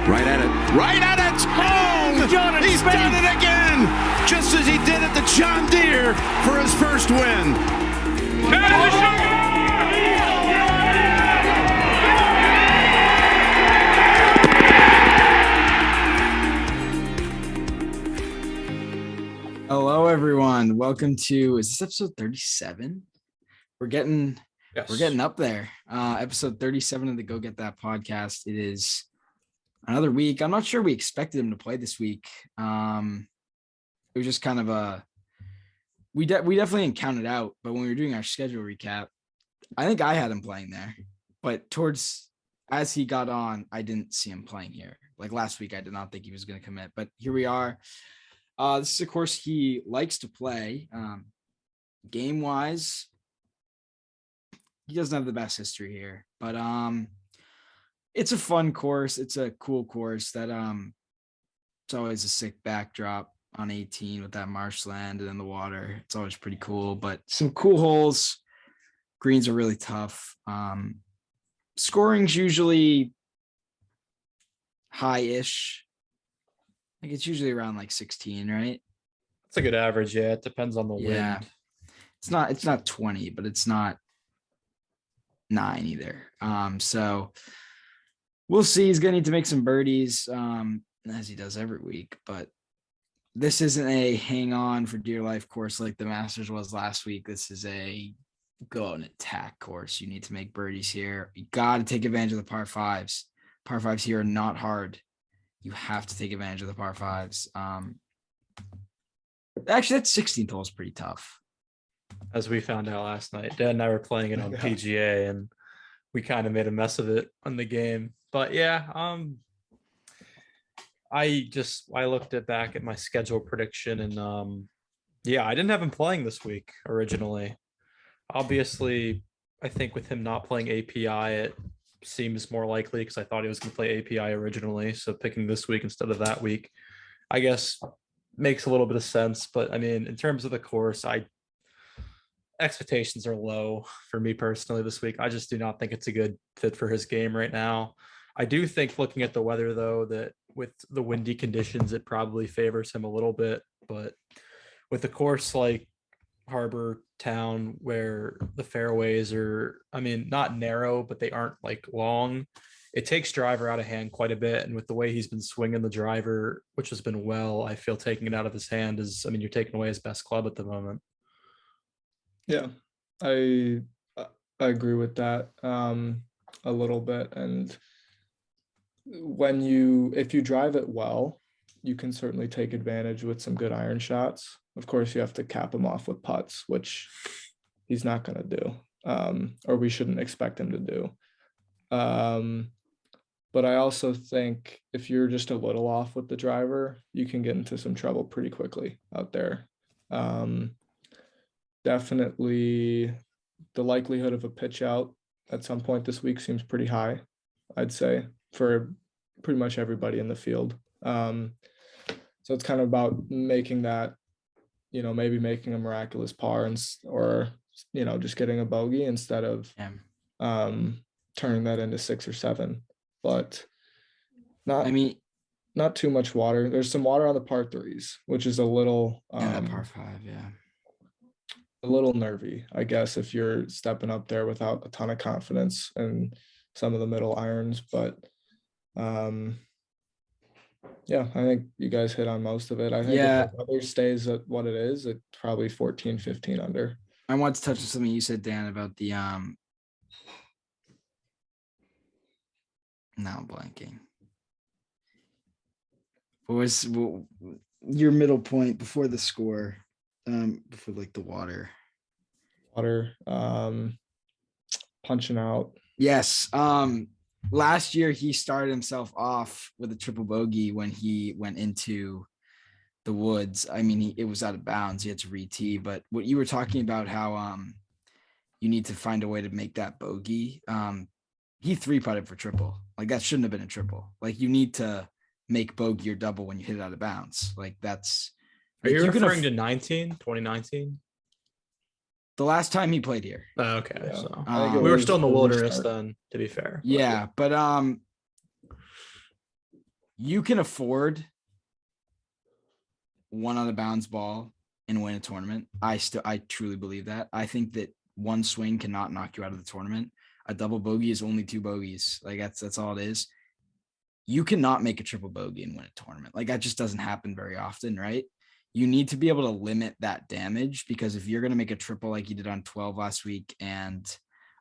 Right at it. Right at it. Oh, he's done it again. Just as he did at the John Deere for his first win. Hello, everyone. Welcome to, is this episode 37? We're getting up there. Episode 37 of the Go Get That podcast. It is another week. I'm not sure we expected him to play this week. It was just kind of we definitely didn't count it out, but when we were doing our schedule recap, I think I had him playing there, but as he got on, I didn't see him playing here. Like last week, I did not think he was going to commit, but here we are. This is a course he likes to play. Game wise, he doesn't have the best history here, but it's a fun course. It's a cool course that it's always a sick backdrop on 18 with that marshland and in the water. It's always pretty cool, but some cool holes. Greens are really tough. Scoring's usually high-ish. Like it's usually around like 16, right? It's a good average. Yeah, it depends on the wind. It's not 20, but it's not 9 either. So we'll see. He's gonna need to make some birdies, as he does every week. But this isn't a hang on for dear life course like the Masters was last week. This is a go out and attack course. You need to make birdies here. You got to take advantage of the par fives. Par fives here are not hard. You have to take advantage of the par fives. Actually, that 16th hole is pretty tough. As we found out last night, Dad and I were playing it on PGA, and we kind of made a mess of it on the game. But yeah, I looked back at my schedule prediction, and I didn't have him playing this week originally. Obviously, I think with him not playing API, it seems more likely because I thought he was going to play API originally. So picking this week instead of that week, I guess makes a little bit of sense. But I mean, in terms of the course, expectations are low for me personally this week. I just do not think it's a good fit for his game right now. I do think looking at the weather though, that with the windy conditions, it probably favors him a little bit, but with a course like Harbor Town where the fairways are, I mean, not narrow, but they aren't like long, it takes driver out of hand quite a bit. And with the way he's been swinging the driver, which has been well, I feel taking it out of his hand is, I mean, you're taking away his best club at the moment. Yeah, I agree with that a little bit. And if you drive it well, you can certainly take advantage with some good iron shots. Of course, you have to cap him off with putts, which he's not going to do, or we shouldn't expect him to do. But I also think if you're just a little off with the driver, you can get into some trouble pretty quickly out there. Definitely the likelihood of a pitch out at some point this week seems pretty high, I'd say, for pretty much everybody in the field. So it's kind of about making that, maybe making a miraculous par or just getting a bogey instead of turning that into 6 or 7. But not too much water. There's some water on the par 3s, which is a little par 5, a little nervy, I guess, if you're stepping up there without a ton of confidence in some of the middle irons. But I think you guys hit on most of it. I think if the weather stays at what it is, it's probably 14, 15 under. I want to touch on something you said, Dan, about the now I'm blanking. What was your middle point before the score? Before like the water, punching out. Yes. Last year he started himself off with a triple bogey when he went into the woods. I mean, it was out of bounds. He had to re-tee. But what you were talking about, how you need to find a way to make that bogey. He 3-putted for triple. Like that shouldn't have been a triple. Like you need to make bogey or double when you hit it out of bounds. Like that's. Are you referring to 2019? The last time he played here. Oh, okay. Yeah. So we were still in the wilderness then, to be fair. Yeah, but you can afford one out of bounds ball and win a tournament. I truly believe that. I think that one swing cannot knock you out of the tournament. A double bogey is only 2 bogeys. Like that's all it is. You cannot make a triple bogey and win a tournament. Like that just doesn't happen very often, right? You need to be able to limit that damage, because if you're going to make a triple like you did on 12 last week, and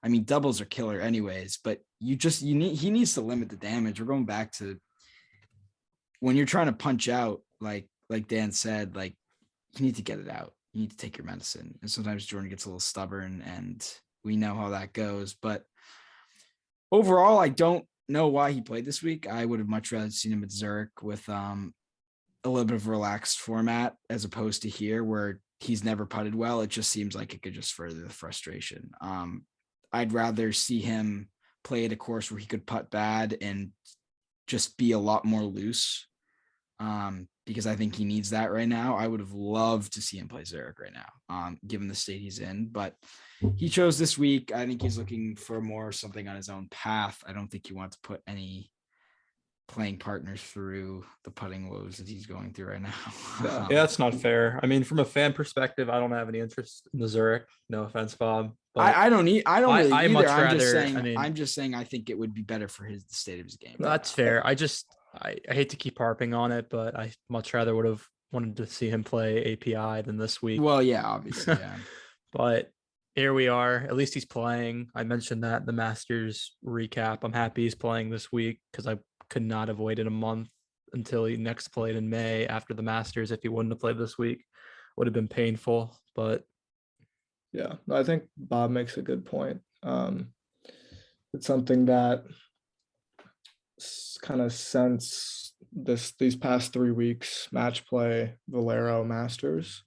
I mean, doubles are killer anyways, but he needs to limit the damage. We're going back to when you're trying to punch out, like Dan said, like you need to get it out. You need to take your medicine. And sometimes Jordan gets a little stubborn, and we know how that goes. But overall, I don't know why he played this week. I would have much rather seen him at Zurich with a little bit of a relaxed format, as opposed to here where he's never putted well. It just seems like it could just further the frustration. I'd rather see him play at a course where he could putt bad and just be a lot more loose, because I think he needs that right now. I would have loved to see him play Zurich right now, given the state he's in, but he chose this week. I think he's looking for more something on his own path. I don't think he wants to put any playing partners through the putting woes that he's going through right now. Yeah, that's not fair. I mean, from a fan perspective, I don't have any interest in the Zurich. No offense, Bob. I don't really either. much I'm just rather, saying, I'm just saying I think it would be better for the state of his game. That's fair. I hate to keep harping on it, but I much rather would have wanted to see him play API than this week. Well, yeah, obviously, yeah. But here we are. At least he's playing. I mentioned that in the Masters recap. I'm happy he's playing this week, because I could not have waited a month until he next played in May after the Masters. If he wouldn't have played this week, would have been painful. But yeah, I think Bob makes a good point. It's something that kind of since these past 3 weeks, match play, Valero, Masters,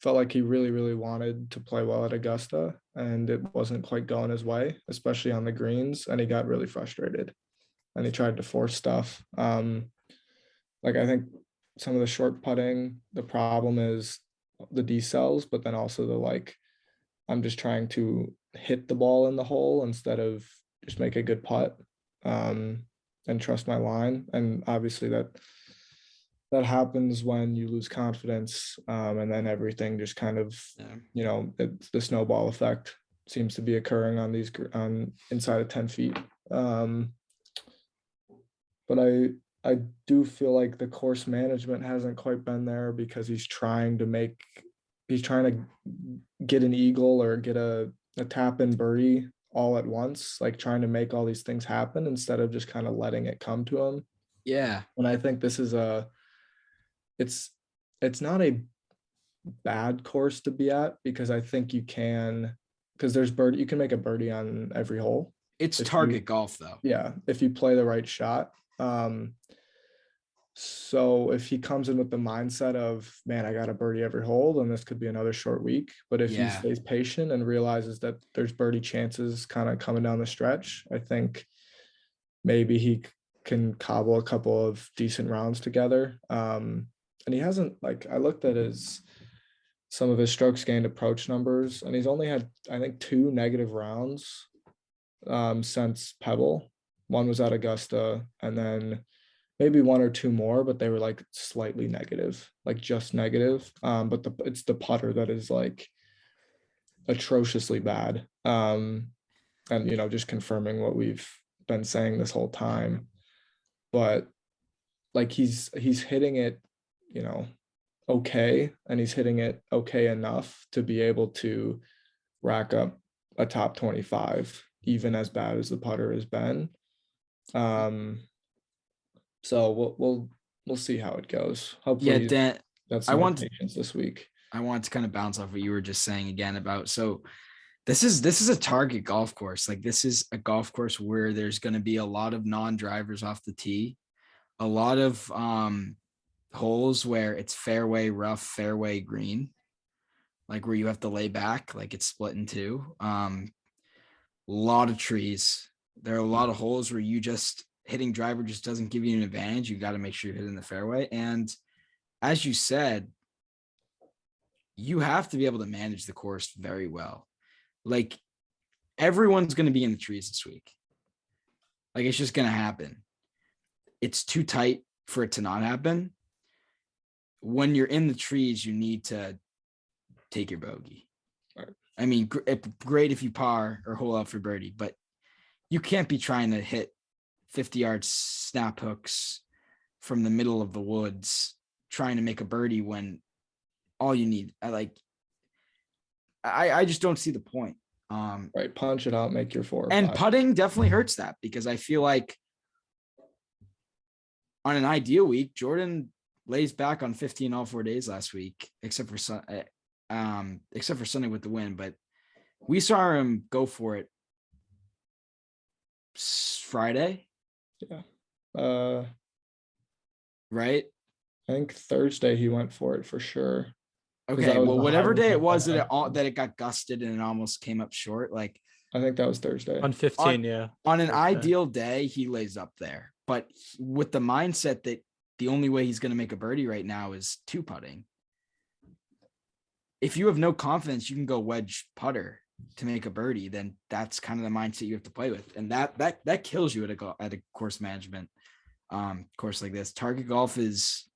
felt like he really, really wanted to play well at Augusta, and it wasn't quite going his way, especially on the greens, and he got really frustrated and he tried to force stuff. Like I think some of the short putting, the problem is the decels, but then also I'm just trying to hit the ball in the hole instead of just make a good putt, and trust my line. And obviously that happens when you lose confidence, and then everything just kind of, the snowball effect seems to be occurring on inside of 10 feet. But I do feel like the course management hasn't quite been there, because he's trying to get an eagle or get a tap in birdie all at once, like trying to make all these things happen instead of just kind of letting it come to him. Yeah. And I think this is it's not a bad course to be at, because I think you can make a birdie on every hole. It's target golf though. Yeah. If you play the right shot. So if he comes in with the mindset of, man, I got a birdie every hole, then this could be another short week. But if he stays patient and realizes that there's birdie chances kind of coming down the stretch, I think maybe he can cobble a couple of decent rounds together. And he hasn't, I looked at some of his strokes gained approach numbers, and he's only had, I think, 2 negative rounds since Pebble. One was at Augusta, and then maybe 1 or 2 more, but they were slightly negative, just negative. But it's the putter that is atrociously bad. And just confirming what we've been saying this whole time. But he's hitting it, okay, and he's hitting it okay enough to be able to rack up a top 25, even as bad as the putter has been. So we'll see how it goes. Hopefully, Dan, I want patience this week. I want to kind of bounce off what you were just saying again about, so this is a target golf course. This is a golf course where there's going to be a lot of non-drivers off the tee, a lot of holes where it's fairway rough, fairway green, where you have to lay back, it's split in 2. A lot of trees. There are a lot of holes where you just hitting driver just doesn't give you an advantage. You got to make sure you're hitting the fairway. And as you said, you have to be able to manage the course very well. Everyone's going to be in the trees this week. It's just going to happen. It's too tight for it to not happen. When you're in the trees, you need to take your bogey. Right. I mean, great if you par or hole out for birdie, but you can't be trying to hit 50-yard snap hooks from the middle of the woods trying to make a birdie when all you need. I just don't see the point. Right, punch it out, make your 4 or and 5. Putting definitely hurts that, because I feel like on an ideal week, Jordan lays back on 15 all 4 days last week, except for Sunday with the win. But we saw him go for it Friday. Yeah. Right. I think Thursday he went for it for sure. Okay. Well, whatever day it was that it got gusted and it almost came up short. Like, I think that was Thursday. On 15, yeah. On an Thursday. ideal day, he lays up there. But with the mindset that the only way he's going to make a birdie right now is 2-putting. If you have no confidence, you can go wedge putter to make a birdie. Then that's kind of the mindset you have to play with, and that kills you at a course management course like this. Target golf is,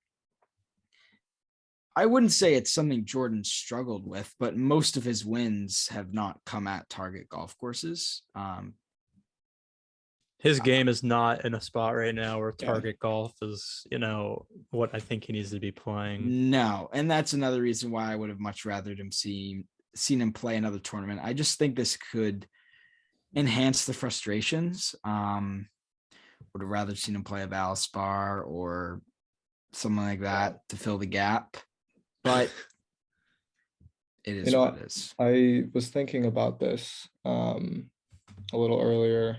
I wouldn't say it's something Jordan struggled with, but most of his wins have not come at target golf courses. His game is not in a spot right now where target golf is, what I think he needs to be playing. No, and that's another reason why I would have much rather seen him play another tournament. I just think this could enhance the frustrations. Would have rather seen him play a Valspar or something like that to fill the gap, but it is what it is. I was thinking about this a little earlier,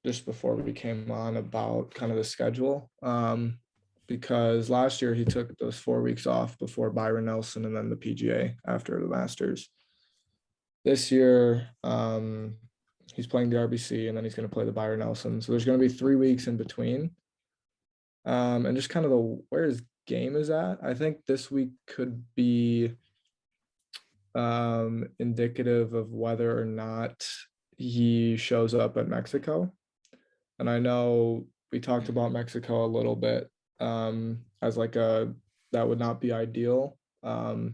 just before we came on, about kind of the schedule, because last year he took those 4 weeks off before Byron Nelson and then the PGA after the Masters. This year, he's playing the RBC and then he's going to play the Byron Nelson. So there's going to be 3 weeks in between. And just kind of where his game is at. I think this week could be indicative of whether or not he shows up at Mexico. And I know we talked about Mexico a little bit as that would not be ideal. But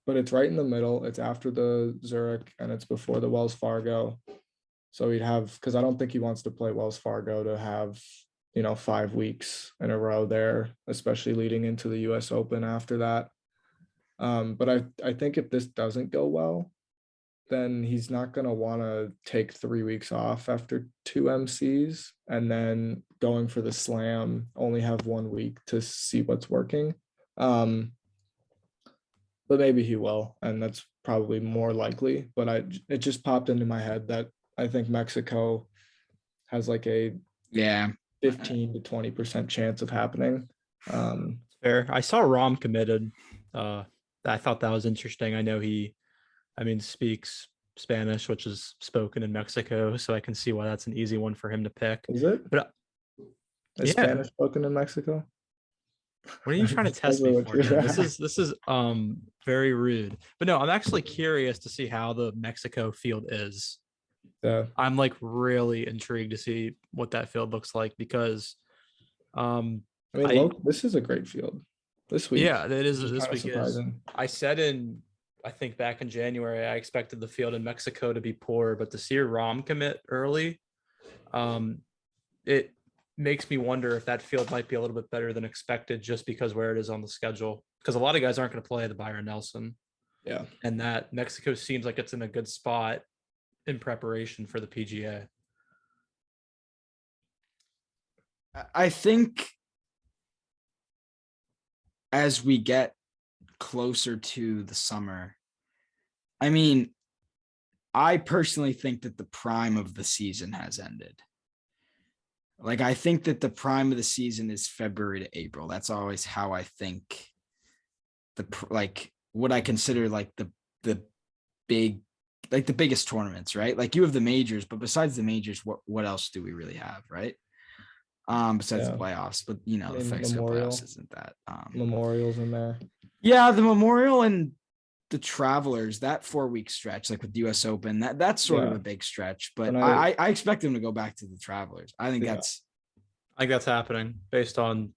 it's right in the middle. It's after the Zurich and it's before the Wells Fargo. So he'd have, because I don't think he wants to play Wells Fargo to have, 5 weeks in a row there, especially leading into the US Open after that. But I think if this doesn't go well, then he's not going to want to take 3 weeks off after 2 MCs and then going for the Slam, only have 1 week to see what's working. But maybe he will, and that's probably more likely. But it just popped into my head that I think Mexico has like a 15 to 20% chance of happening. Fair. I saw Rom committed. I thought that was interesting. I know speaks Spanish, which is spoken in Mexico, so I can see why that's an easy one for him to pick. Is it? But is Spanish spoken in Mexico? What are you trying to test me for? This is very rude. But no, I'm actually curious to see how the Mexico field is. Yeah. I'm like really intrigued to see what that field looks like, because this is a great field this week. Yeah, it is. This week surprising. I said I think back in January, I expected the field in Mexico to be poor, but to see a Rom commit early, it makes me wonder if that field might be a little bit better than expected, just because where it is on the schedule. Because a lot of guys aren't going to play the Byron Nelson. Yeah. And that Mexico seems like it's in a good spot in preparation for the PGA. I think as we get closer to the summer, I personally think that the prime of the season has ended. Like, I think that the prime of the season is February to April. That's always how I think what I consider the biggest tournaments, right? Like, you have the majors, but besides the majors, what else do we really have, right? Besides the playoffs, but the Mexico playoffs isn't that. Memorials in there. Yeah, the Memorial and the Travelers, that 4-week stretch, like with the US Open, that's sort of a big stretch, but I expect them to go back to the Travelers. I think that's happening based on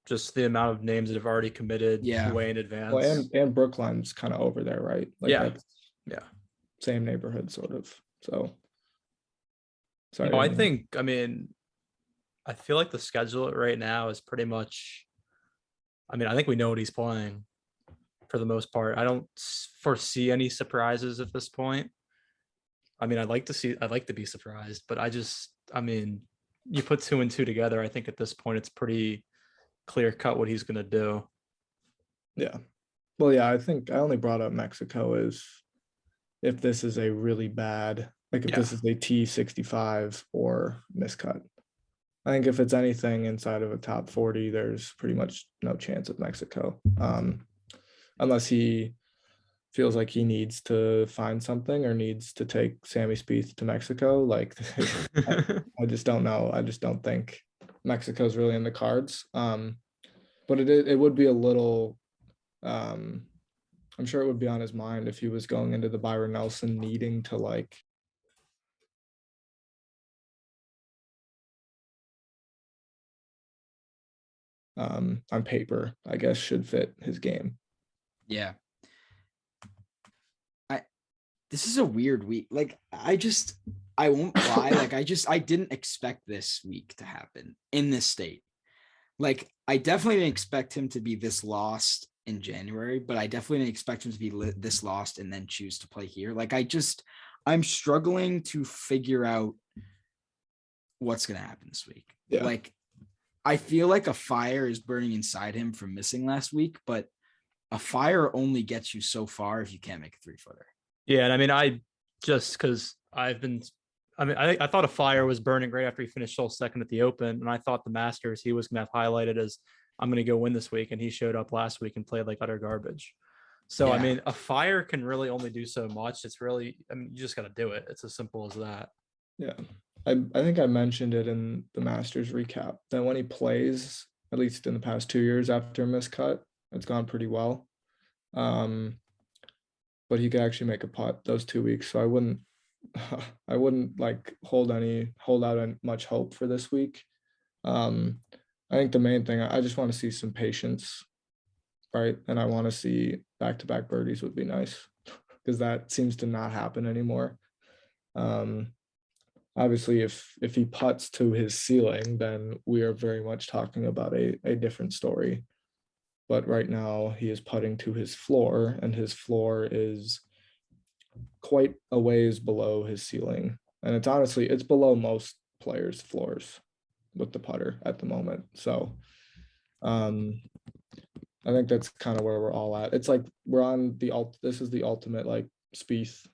just the amount of names that have already committed way in advance. Well, and Brookline's kind of over there, right? Like that's same neighborhood sort of. So sorry. No, I feel like the schedule right now is pretty much, I think we know what he's playing for the most part. I don't foresee any surprises at this point. I'd like to be surprised, but you put 2 and 2 together. I think at this point it's pretty clear cut what he's going to do. Yeah. Well, yeah, I think I only brought up Mexico is if this is a really bad, like if this is a T65 or miscut. I think if it's anything inside of a top 40, there's pretty much no chance of Mexico. Unless he feels like he needs to find something or needs to take Sammy Spieth to Mexico. Like I just don't know. I just don't think Mexico's really in the cards. But it would be a little, I'm sure it would be on his mind if he was going into the Byron Nelson needing to like, on paper, I guess should fit his game. Yeah. This is a weird week. Like I won't lie. Like I didn't expect this week to happen in this state. Like I definitely didn't expect him to be this lost in January, but I definitely didn't expect him to be this lost and then choose to play here. Like I'm struggling to figure out what's going to happen this week. Yeah. Like I feel like a fire is burning inside him from missing last week, but a fire only gets you so far if you can't make a 3-footer. Yeah, and I thought a fire was burning right after he finished sole second at the Open, and I thought the Masters he was going to have highlighted as I'm going to go win this week, and he showed up last week and played like utter garbage. So a fire can really only do so much. It's really, you just got to do it. It's as simple as that. Yeah, I think I mentioned it in the Masters recap that when he plays, at least in the past 2 years after a miscut, it's gone pretty well. But he could actually make a putt those 2 weeks. So I wouldn't like hold out much hope for this week. I think the main thing, I just want to see some patience, right? And I want to see back-to-back birdies would be nice because that seems to not happen anymore. Obviously, if he putts to his ceiling, then we are very much talking about a different story. But right now he is putting to his floor, and his floor is quite a ways below his ceiling. And it's below most players' floors with the putter at the moment. So I think that's kind of where we're all at. It's like we're on this is the ultimate like Spieth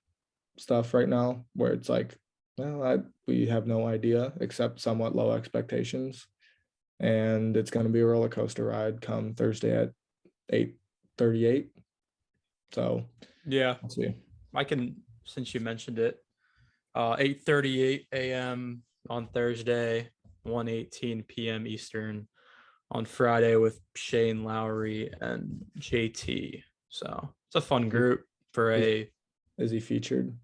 stuff right now, where it's like, well, we have no idea except somewhat low expectations. And it's going to be a roller coaster ride come Thursday at 8:38. So yeah, we'll see. I can, since you mentioned it, 8:38 a.m. on Thursday, 1:18 p.m. Eastern on Friday with Shane Lowry and JT. So it's a fun group for a. Is he featured?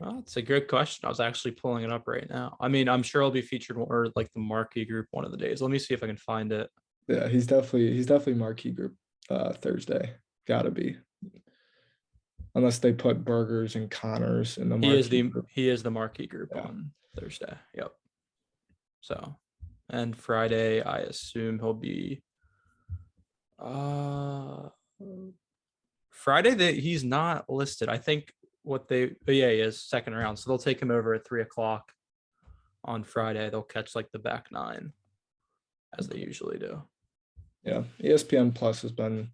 Well, it's a good question. I was actually pulling it up right now. I'm sure he'll be featured or like the marquee group one of the days. Let me see if I can find it. Yeah, he's definitely marquee group Thursday. Gotta be. Unless they put Burgers and Connors in the marquee group. He is the marquee group on Thursday. Yep. So, and Friday, I assume he'll be Friday that he's not listed. I think he is second round. So they'll take him over at 3:00 on Friday. They'll catch like the back nine as they usually do. Yeah. ESPN Plus has been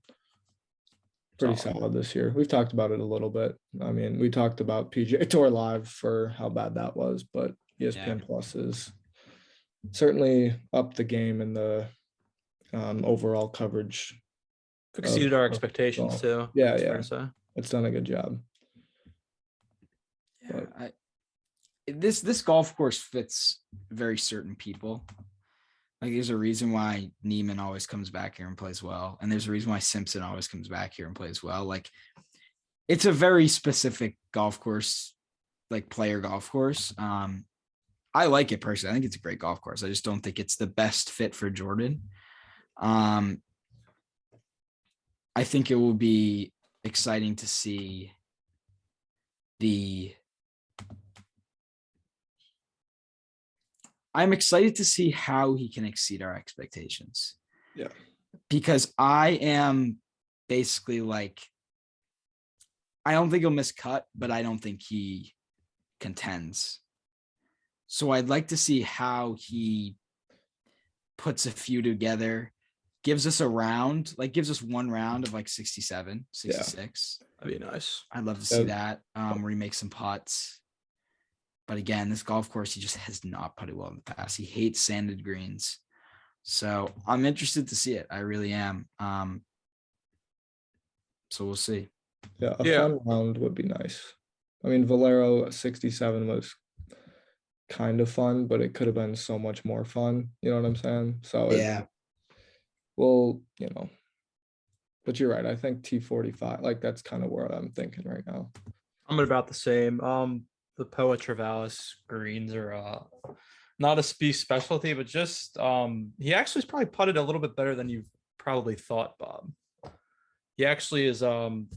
pretty solid this year. We've talked about it a little bit. We talked about PGA Tour Live for how bad that was, but ESPN Plus is certainly up the game in the overall coverage. Exceeded our expectations too. Yeah. It's done a good job. Yeah, this golf course fits very certain people. Like there's a reason why Neiman always comes back here and plays well, and there's a reason why Simpson always comes back here and plays well. Like it's a very specific golf course, like player golf course. I like it personally. I think it's a great golf course. I just don't think it's the best fit for Jordan. I think it will be exciting to see I'm excited to see how he can exceed our expectations. Yeah. Because I am basically like, I don't think he'll miss cut, but I don't think he contends. So I'd like to see how he puts a few together, gives us a round, like gives us one round of like 67, 66. That'd be nice. I'd love to see that, where he makes some putts. But again, this golf course, he just has not putted well in the past. He hates sanded greens. So I'm interested to see it. I really am. So we'll see. Yeah, a fun round would be nice. I mean, Valero 67 was kind of fun, but it could have been so much more fun. You know what I'm saying? So Yeah. Well, you know, but you're right. I think T45, like that's kind of where I'm thinking right now. I'm about the same. The Poa Travalis greens are not a Spieth specialty, but just he actually has probably putted a little bit better than you probably thought, Bob. He actually is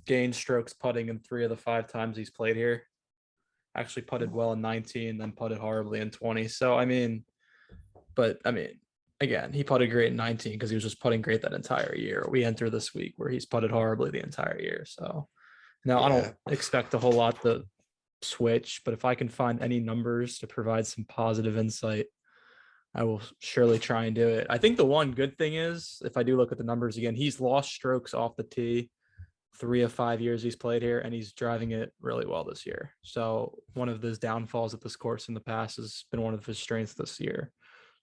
gained strokes putting in 3 of the 5 times he's played here. Actually putted well in 19, then putted horribly in 20. So again, he putted great in 19 because he was just putting great that entire year. We enter this week where he's putted horribly the entire year. So now I don't expect a whole lot to switch, but if I can find any numbers to provide some positive insight, I will surely try and do it. I think the one good thing is, if I do look at the numbers again, he's lost strokes off the tee 3 of 5 years he's played here, and he's driving it really well this year. So one of his downfalls at this course in the past has been one of his strengths this year.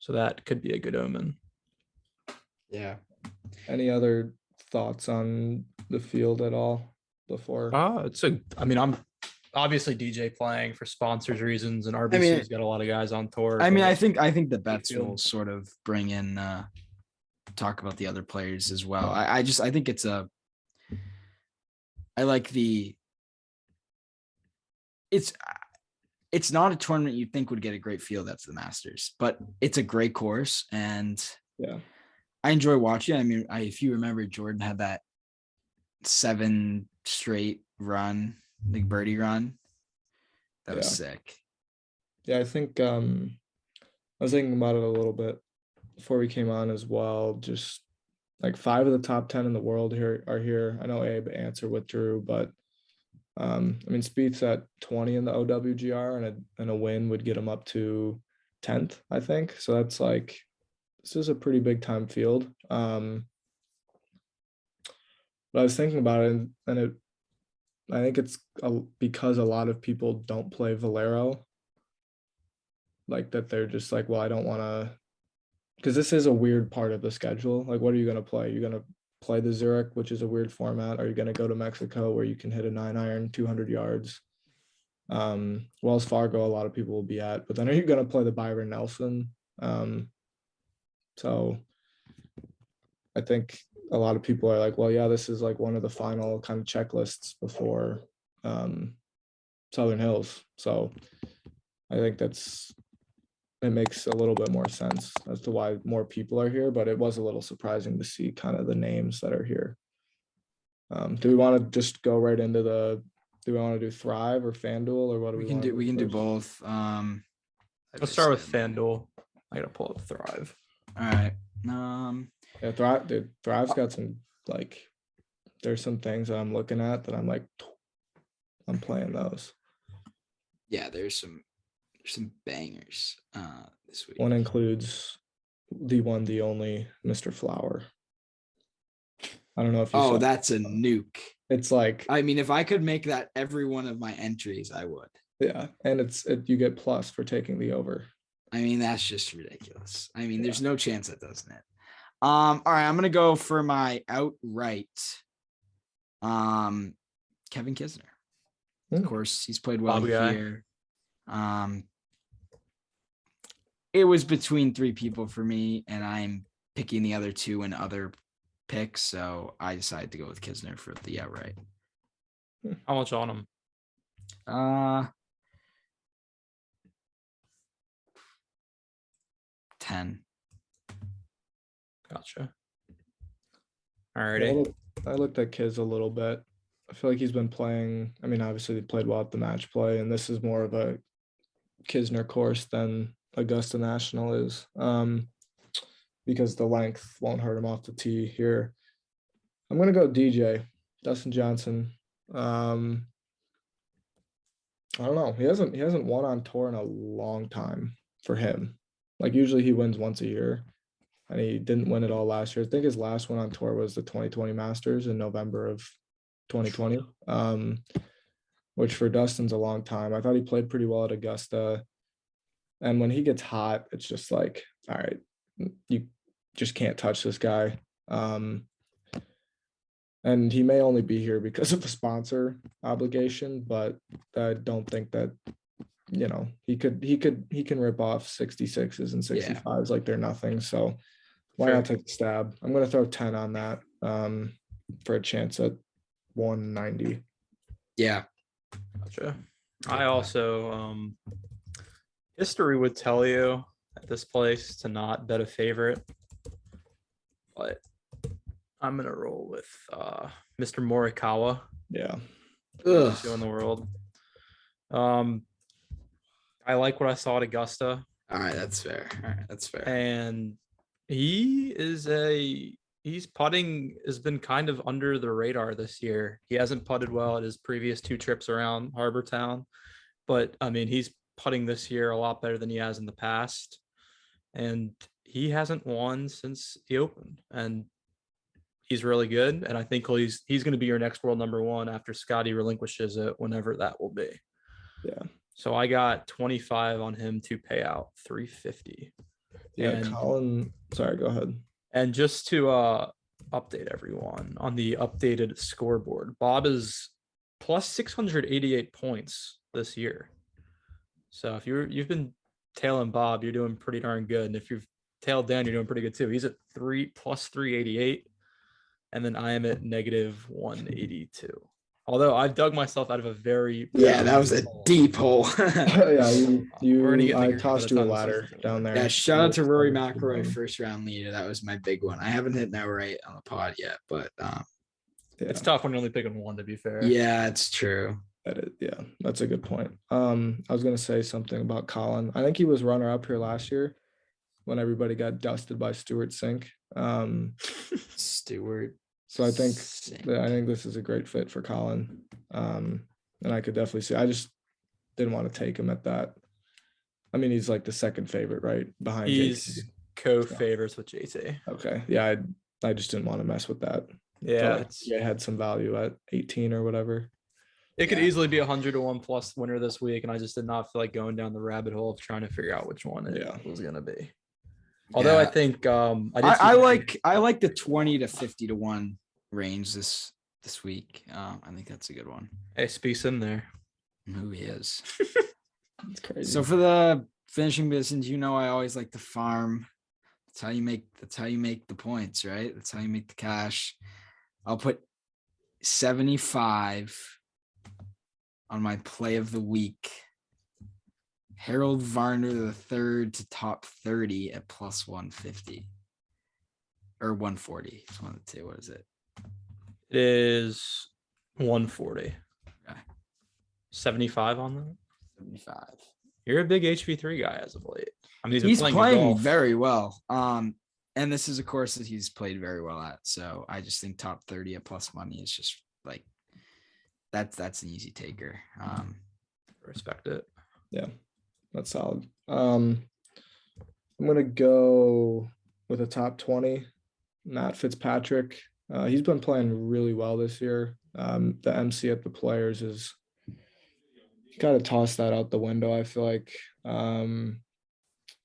So that could be a good omen. Yeah. Any other thoughts on the field at all before? I'm obviously DJ playing for sponsors reasons, and RBC's got a lot of guys on tour. I think the bets will sort of bring in talk about the other players as well. I think it's not a tournament you'd think would get a great field. That's the Masters, but it's a great course, and I enjoy watching. I mean, if you remember, Jordan had that 7 straight run, like birdie run. That was sick. Yeah, I think I was thinking about it a little bit before we came on as well. Just like 5 of the top 10 in the world are here. I know Abe Answer withdrew, but Spieth's at 20 in the OWGR, and a win would get him up to 10th, I think. So that's like, this is a pretty big time field. But I was thinking about it, and I think it's because a lot of people don't play Valero, like that they're just like, well, I don't want to, because this is a weird part of the schedule. Like, what are you going to play? You're going to play the Zurich, which is a weird format. Are you going to go to Mexico where you can hit a 9-iron 200 yards? Wells Fargo, a lot of people will be at, but then are you going to play the Byron Nelson? So I think a lot of people are like, well, yeah, this is like one of the final kind of checklists before Southern Hills. So I think it makes a little bit more sense as to why more people are here, but it was a little surprising to see kind of the names that are here. Do we want to just go right into do we want to do Thrive or FanDuel, or what do we want to do? We can do both. Let's start with FanDuel. I gotta pull up Thrive. All right. Yeah, Thrive's got some, like, there's some things that I'm looking at that I'm like, I'm playing those. Yeah, there's some bangers this week. One includes the one, the only Mr. Flower. I don't know if you saw that's a nuke. It's like, I mean, if I could make that every one of my entries, I would. Yeah, and you get plus for taking the over. I mean, that's just ridiculous. I mean, there's no chance that doesn't it. All right, I'm gonna go for my outright. Kevin Kisner. Of course, he's played well here. It was between 3 people for me, and I'm picking the other 2 in other picks, so I decided to go with Kisner for the outright. How much on him? 10. Gotcha. Alrighty. I looked at Kiz a little bit. I feel like he's been playing. I mean, obviously they played well at the match play, and this is more of a Kisner course than Augusta National is, because the length won't hurt him off the tee here. I'm gonna go DJ, Dustin Johnson. I don't know. He hasn't won on tour in a long time for him. Like usually he wins once a year, and he didn't win it all last year. I think his last one on tour was the 2020 Masters in November of 2020, which for Dustin's a long time. I thought he played pretty well at Augusta. And when he gets hot, it's just like, all right, you just can't touch this guy. And he may only be here because of the sponsor obligation, but I don't think that, he can rip off 66s and 65s like they're nothing. So why not take a stab? I'm going to throw 10 on that for a chance at 190. Yeah. Gotcha. I also, history would tell you at this place to not bet a favorite, but I'm going to roll with Mr. Morikawa. Yeah. Best in the world. I like what I saw at Augusta. All right, that's fair. And his putting has been kind of under the radar this year. He hasn't putted well at his previous 2 trips around Harbor Town, but I mean, he's putting this year a lot better than he has in the past. And he hasn't won since the Open, and he's really good. And I think he's going to be your next world number 1 after Scotty relinquishes it, whenever that will be. Yeah. So I got 25 on him to pay out 350. Yeah, and, Colin. Sorry, go ahead. And just to update everyone on the updated scoreboard, Bob is plus 688 points this year. So if you've been tailing Bob, you're doing pretty darn good. And if you've tailed Dan, you're doing pretty good too. He's at plus 388. And then I am at negative 182. Although I've dug myself out of a very that was a deep hole. I tossed you a ladder down there. Yeah, shout out to Rory McIlroy, first round leader. That was my big one. I haven't hit that right on the pod yet, but it's tough when you're only picking one, to be fair. Yeah, it's true. That's a good point. I was gonna say something about Colin. I think he was runner up here last year when everybody got dusted by Stewart Sink. Stewart. So I think this is a great fit for Colin. And I could definitely see. I just didn't want to take him at that. I mean, he's like the second favorite, right? Behind he's co-favorites with JT. Okay. Yeah, I just didn't want to mess with that. Yeah, it had some value at 18 or whatever. It could easily be 100-1 plus winner this week, and I just did not feel like going down the rabbit hole of trying to figure out which one it was gonna be. Although I think I like the 20 to 50 to 1 range this week. I think that's a good one. Hey, Spieth's in there. Who he is. It's crazy. So for the finishing business, I always like to farm. That's how you make the points, right? That's how you make the cash. I'll put 75 on my play of the week. Harold Varner III to top 30 at plus 150 or 140. It's one of the two. What is it? It is 140. Okay. 75 on that. 75. You're a big HV3 guy as of late. I mean, he's playing very well. And this is a course that he's played very well at. So I just think top 30 at plus money is just like that's an easy taker. Respect it. Yeah. That's solid. I'm gonna go with a top 20. Matt Fitzpatrick. He's been playing really well this year. The MC at the Players is kind of tossed that out the window, I feel like. And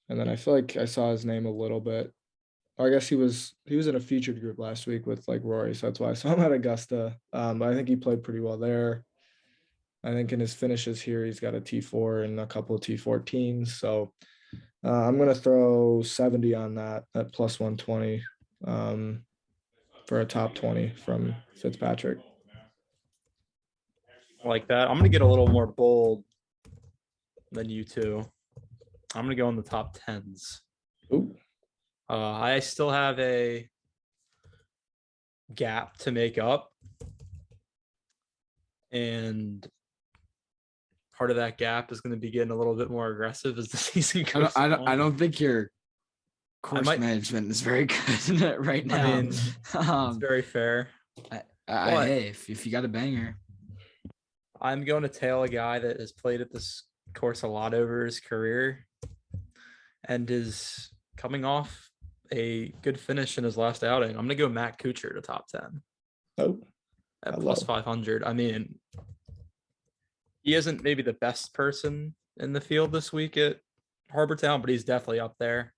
then I feel like I saw his name a little bit. Or I guess he was in a featured group last week with like Rory, so that's why I saw him at Augusta. But I think he played pretty well there. I think in his finishes here, he's got a T4 and a couple of T14s. So I'm going to throw 70 on that at plus 120 for a top 20 from Fitzpatrick. Like that. I'm going to get a little more bold than you two. I'm going to go in the top 10s. Ooh. I still have a gap to make up. And part of that gap is going to be getting a little bit more aggressive as the season goes on. I don't think your course management is very good right now. I mean, it's very fair. Hey, if you got a banger. I'm going to tail a guy that has played at this course a lot over his career and is coming off a good finish in his last outing. I'm going to go Matt Kuchar to top 10. Oh, at plus 500. I mean, he isn't maybe the best person in the field this week at Harbor Town, but he's definitely up there.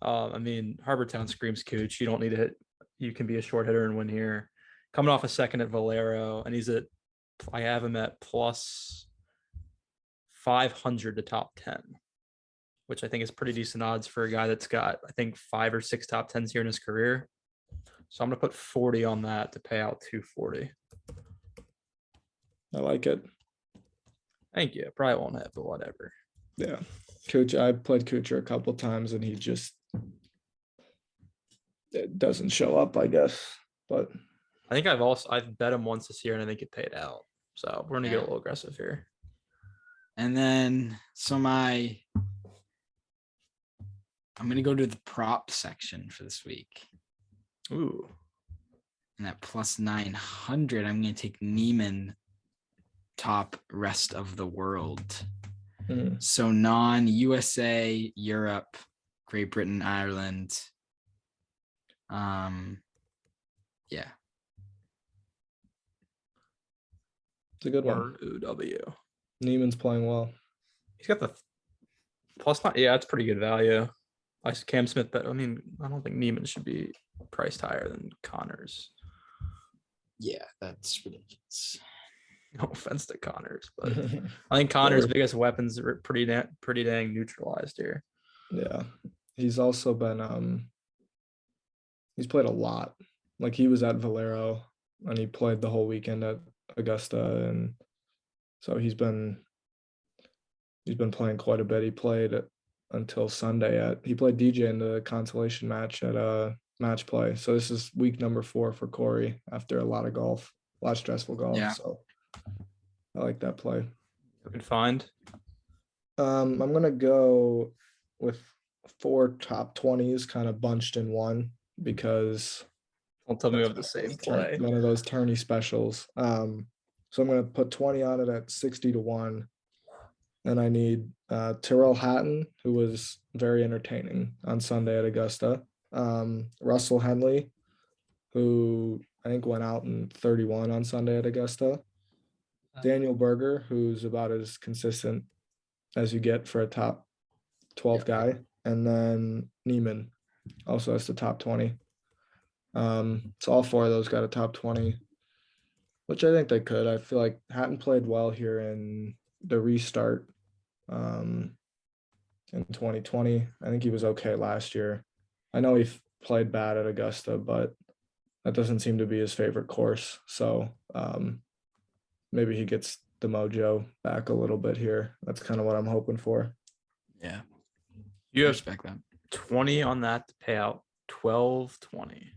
I mean, Harbor Town screams Cooch. You don't need to hit. You can be a short hitter and win here. Coming off a second at Valero, and I have him at plus 500 to top 10, which I think is pretty decent odds for a guy that's got, I think, 5 or 6 top 10s here in his career. So I'm going to put 40 on that to pay out 240. I like it. Thank you. Probably won't hit, but whatever. Yeah. I played Kuchar a couple times and it doesn't show up, I guess. But I think I've bet him once this year and I think it paid out. So we're gonna get a little aggressive here. And then I'm gonna go to the prop section for this week. Ooh. And at plus 900, I'm gonna take Neiman top rest of the world. So non-USA, Europe, Great Britain, Ireland. Yeah. It's a good one. ROW. Neiman's playing well. He's got the plus 9. Yeah, it's pretty good value. Cam Smith, but I mean, I don't think Neiman should be priced higher than Connors. Yeah, that's ridiculous. No offense to Connors, but I think Connors' biggest weapons are pretty dang neutralized here. Yeah, he's also been he's played a lot. Like he was at Valero and he played the whole weekend at Augusta, and so he's been playing quite a bit. He played until Sunday he played DJ in the consolation match at match play. So this is week number 4 for Corey after a lot of stressful golf. Yeah. So I like that play. Good find. I'm gonna go with 4 top 20s kind of bunched in one because Don't tell me we have the same play. One of those tourney specials. So I'm gonna put 20 on it at 60 to 1. And I need Tyrrell Hatton, who was very entertaining on Sunday at Augusta. Russell Henley, who I think went out in 31 on Sunday at Augusta. Daniel Berger, who's about as consistent as you get for a top 12 guy. And then Neiman also has the top 20. So all 4 of those got a top 20, which I think they could. I feel like Hatton played well here in the restart in 2020. I think he was okay last year. I know he played bad at Augusta, but that doesn't seem to be his favorite course. So maybe he gets the mojo back a little bit here. That's kind of what I'm hoping for. Yeah. You have respect that. 20 on that to pay out 12.20.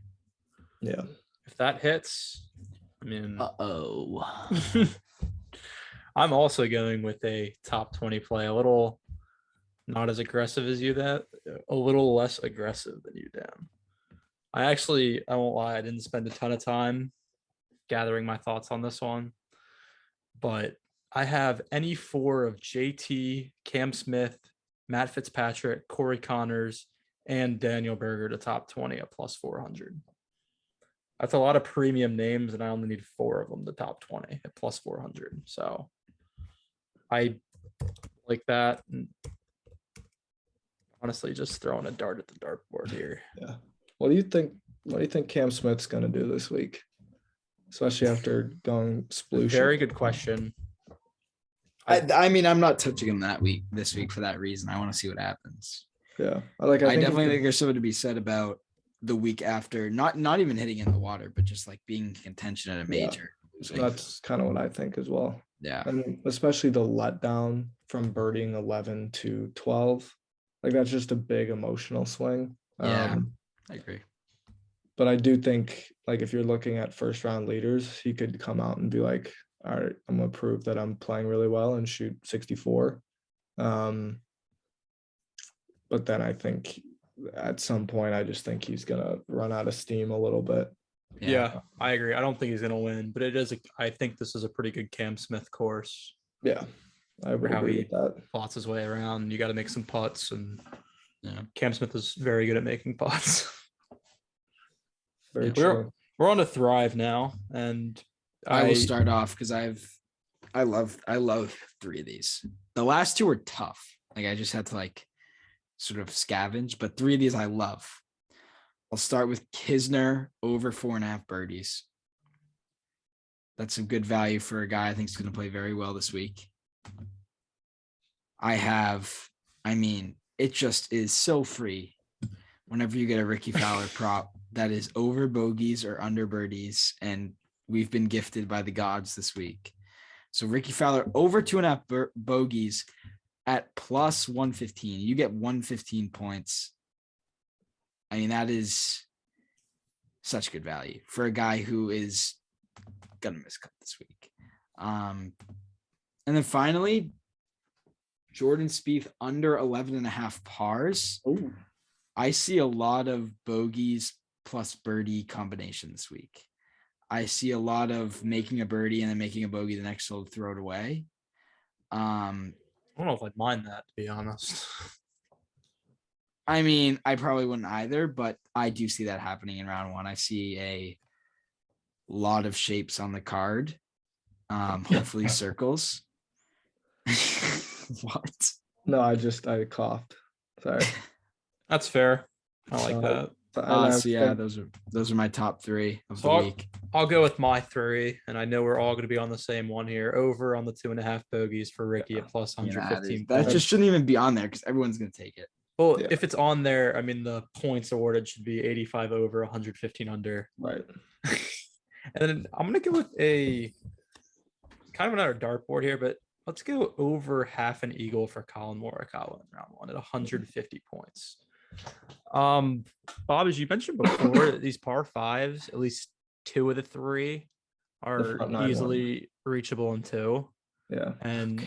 Yeah. If that hits, I mean, I'm also going with a top 20 play, a little not as aggressive as you, a little less aggressive than you, Dan. I won't lie, I didn't spend a ton of time gathering my thoughts on this one, but I have any 4 of JT, Cam Smith, Matt Fitzpatrick, Corey Connors, and Daniel Berger to top 20 at plus 400. That's a lot of premium names, and I only need 4 of them to top 20 at plus 400. So I like that. And honestly, just throwing a dart at the dartboard here. Yeah. What do you think Cam Smith's going to do this week? Especially after going sploosh. Very good question. I mean, I'm not touching him this week for that reason. I want to see what happens. Yeah. I definitely think there's something to be said about the week after, not even hitting in the water, but just like being in contention at a major. So that's kind of what I think as well. Yeah. And especially the letdown from birdieing 11 to 12. Like that's just a big emotional swing. Yeah, I agree. But I do think, like, if you're looking at first round leaders, he could come out and be like, all right, I'm gonna prove that I'm playing really well and shoot 64. But then I think at some point, I just think he's gonna run out of steam a little bit. Yeah, I agree. I don't think he's gonna win, but I think this is a pretty good Cam Smith course. Yeah, I would agree with that. Plots his way around. You got to make some putts, and Cam Smith is very good at making putts. Very true. We're on to Thrive now, and I will start off because I love 3 of these. The last 2 were tough. Like I just had to like sort of scavenge, but 3 of these I love. I'll start with Kisner over 4.5 birdies. That's some good value for a guy I think is going to play very well this week. It just is so free whenever you get a Ricky Fowler prop that is over bogeys or under birdies, and we've been gifted by the gods this week. So Ricky Fowler over 2.5 bogeys at plus 115. You get 115 points. I mean, that is such good value for a guy who is gonna miscut this week. And then finally, Jordan Spieth under 11.5 pars. Ooh. I see a lot of bogeys plus birdie combination this week. I see a lot of making a birdie and then making a bogey the next hole to throw it away. I don't know if I'd mind that, to be honest. I mean, I probably wouldn't either, but I do see that happening in round 1. I see a lot of shapes on the card. Hopefully circles. What? No, I coughed. Sorry. That's fair. I like that. So yeah, those are my top 3 of the week. I'll go with my 3, and I know we're all going to be on the same one here. Over on the 2.5 bogeys for Ricky at plus 115. That just shouldn't even be on there because everyone's going to take it. Well, if it's on there, I mean, the points awarded should be 85 over, 115 under. Right. And then I'm going to go with a kind of another dartboard here, but let's go over half an eagle for Colin Morikawa in round 1 at 150 points. Bob, as you mentioned before, these par 5s, at least 2 of the 3 are easily reachable in 2. Yeah. And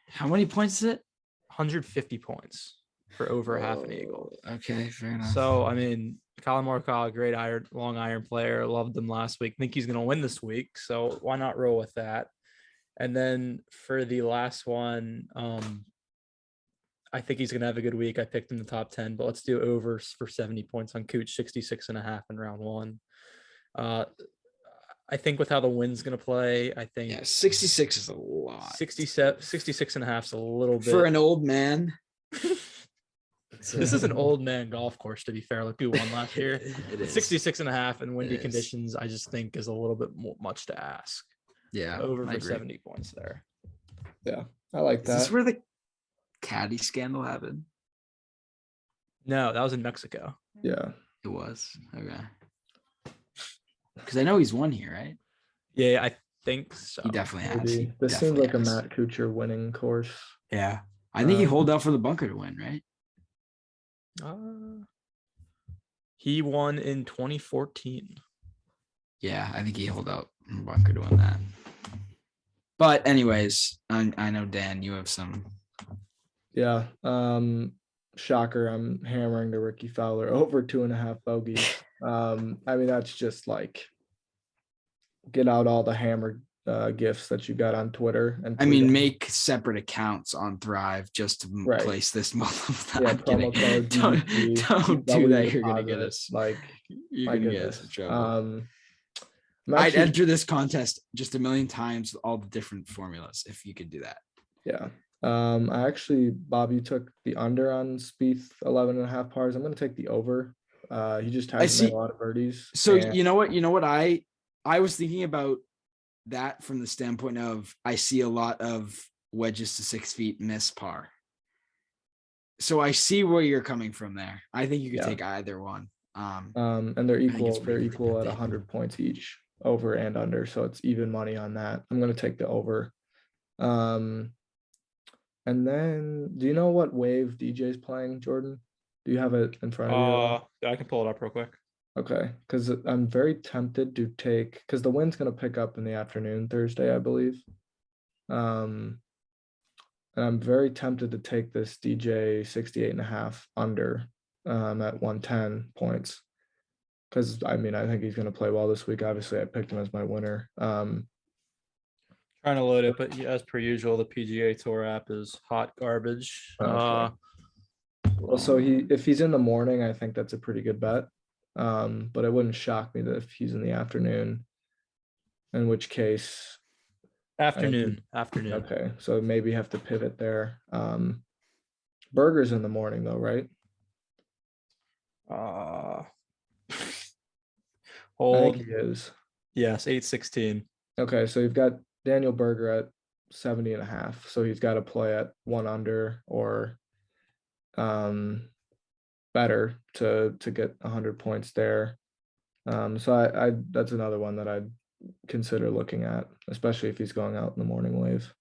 how many points is it? 150 points for over half an eagle. Okay, fair enough. So, I mean, Colin Morikawa, great long iron player. Loved him last week. Think he's going to win this week. So why not roll with that? And then for the last one, I think he's going to have a good week. I picked him in the top 10, but let's do overs for 70 points on Kuch, 66.5 in round 1. I think with how the wind's going to play, I think 66 is a lot. 66.5 is a little bit for an old man. This is an old man golf course, to be fair. Like we won last year. It is 66.5 and windy conditions, I just think is a little bit much to ask. Yeah. Over for 70 points there. Yeah. I like that. Is this where the caddy scandal happened? No, that was in Mexico. Yeah. It was. Okay. Because I know he's won here, right? Yeah, I think so. He definitely has. Maybe. This seems like a Matt Kuchar winning course. Yeah. I think he holed out for the bunker to win, right? He won in 2014. Yeah, I think he holed out in the bunker to win that. But anyways, I know, Dan, you have some. Yeah. Shocker. I'm hammering the Ricky Fowler over 2.5 bogeys. I mean, that's just like get out all the hammer gifts that you got on Twitter. And make separate accounts on Thrive just to place this multiple. Yeah, don't do that. You're gonna get us you're gonna get us in trouble. I'd enter this contest just a million times with all the different formulas if you could do that. Yeah. I actually, Bob, you took the under on Spieth 11.5 pars. I'm gonna take the over. He just has made a lot of birdies. So you know what I was thinking about that from the standpoint of I see a lot of wedges to 6 feet miss par. So I see where you're coming from there. I think you could take either one. And they're equal. They're equal at 100 points each, over and under. So it's even money on that. I'm gonna take the over. And then, do you know what wave DJ's playing, Jordan? Do you have it in front of you? I can pull it up real quick. Okay, because I'm very tempted to take, because the wind's going to pick up in the afternoon Thursday, I believe. And I'm very tempted to take this DJ 68.5 under at 110 points. Because I mean, I think he's going to play well this week. Obviously, I picked him as my winner. Trying to load it, but as per usual, the PGA Tour app is hot garbage. Okay. Well, so if he's in the morning, I think that's a pretty good bet. But it wouldn't shock me that if he's in the afternoon, in which case afternoon. Okay, so maybe have to pivot there. Burger's in the morning though, right? I think he is. Yes, 8:16. Okay, so you've got Daniel Berger at 70.5. So he's got to play at 1 under or better to get 100 points there. So I that's another one that I'd consider looking at, especially if he's going out in the morning wave.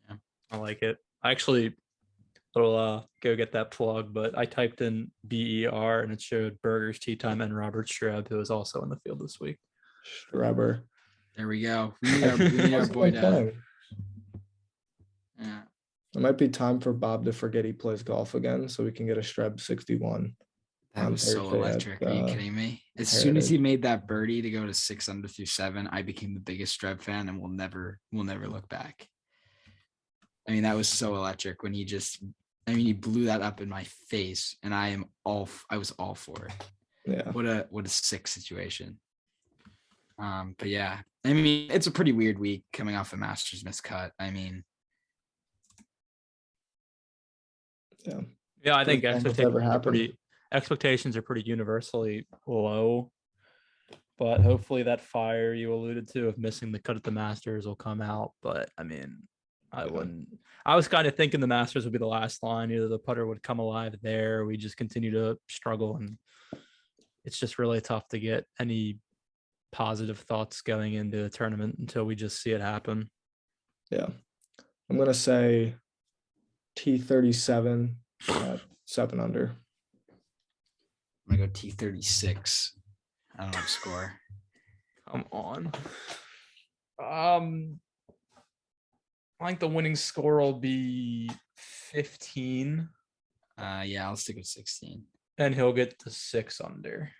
Yeah, I like it. I actually go get that plug, but I typed in BER and it showed Berger's tee time and Robert Streb, who is also in the field this week. Schreber. There we go. We need our boy down. Yeah. It might be time for Bob to forget he plays golf again so we can get a Streb 61. That was so electric. Are you kidding me? As soon as he made that birdie to go to 6 under through 7, I became the biggest Streb fan and we'll never look back. I mean, that was so electric when he blew that up in my face and I was all for it. Yeah. What a sick situation. But yeah, I mean, it's a pretty weird week coming off a Masters miscut. I mean, yeah, I think expectations are pretty universally low, but hopefully that fire you alluded to of missing the cut at the Masters will come out. But I mean, I was kind of thinking the Masters would be the last line. Either the putter would come alive there, or we just continue to struggle, and it's just really tough to get any positive thoughts going into the tournament until we just see it happen. Yeah, I'm gonna say T37 at 7 under. I'm gonna go T36. I don't know the score. Come on. I think the winning score will be 15. Yeah, I'll stick with 16. And he'll get to 6 under.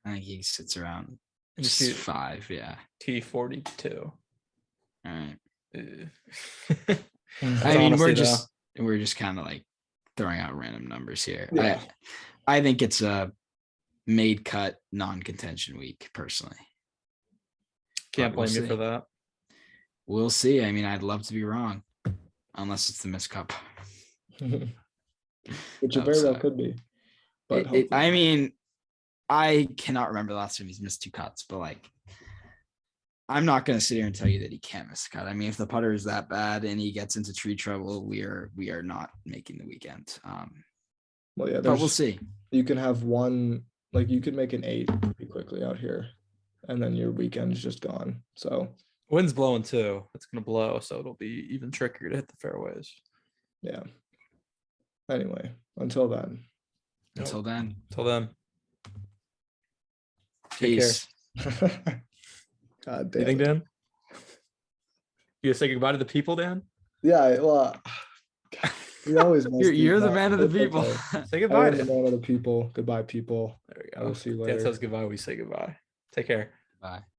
I think he sits around 5. Yeah. T42. All right. I mean, we're just kind of like throwing out random numbers here. Yeah. I think it's a made cut non-contention week personally. Can't blame you for that. We'll see. I mean, I'd love to be wrong, unless it's the missed cut. Which it very well could be. But I mean, I cannot remember the last time he's missed 2 cuts, but like, I'm not going to sit here and tell you that he can't miss a cut. I mean, if the putter is that bad and he gets into tree trouble, we are not making the weekend. Well, yeah, but we'll see. You can have one, like you could make an 8 pretty quickly out here, and then your weekend's just gone. So wind's blowing too. It's going to blow, so it'll be even trickier to hit the fairways. Yeah. Anyway, until then. Until then. Peace. God damn. You think, Dan? You gonna say goodbye to the people, Dan? Yeah, well, we always you're the man of the people. Okay. Say goodbye to the man of the people. Goodbye, people. There we go. I will see you later. Dan says goodbye. We say goodbye. Take care. Bye.